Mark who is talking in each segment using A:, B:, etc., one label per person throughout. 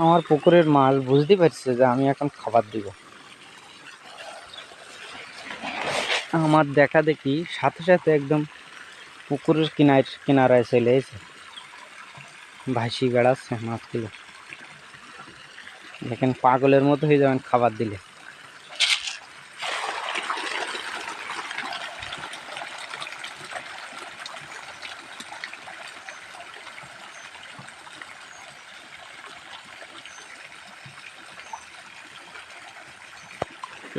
A: আমার পুকুরের মাছ বুঝতে পারছে যে আমি এখন খাবার দিব। আমার দেখা দেখি সাথে সাথে একদম পুকুরের কিনারায় চলে এসে ভাসি বেড়াচ্ছে মাছগুলো। দেখেন পাগলের মতো হয়ে যাবেন খাবার দিলে।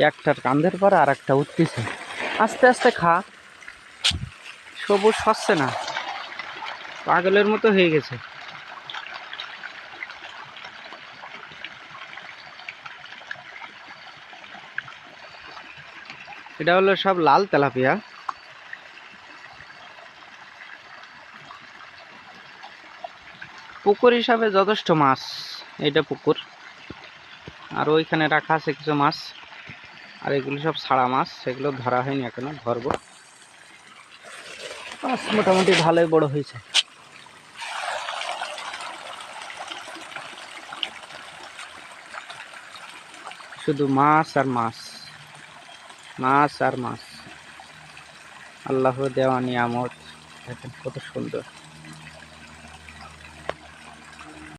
A: একটার কান্দের পর আর একটা উঠতেছে, আস্তে আস্তে খা, সবুজ সচ্ছে না, পাগলের মতো হয়ে গেছে। এটা হলো সব লাল তেলাপিয়া। পুকুর হিসাবে যথেষ্ট মাছ, এটা পুকুর। আর ওইখানে রাখা আছে কিছু মাছ, আর এগুলো সব ছাড়া মাছ, সেগুলো ধরা হয়নি এখনো, ধরবো। মাছ মোটামুটি ভালোই বড় হয়েছে। শুধু মাছ আর মাছ, মাছ আর মাছ। আল্লাহর দেওয়া নিয়ামত, দেখেন কত সুন্দর।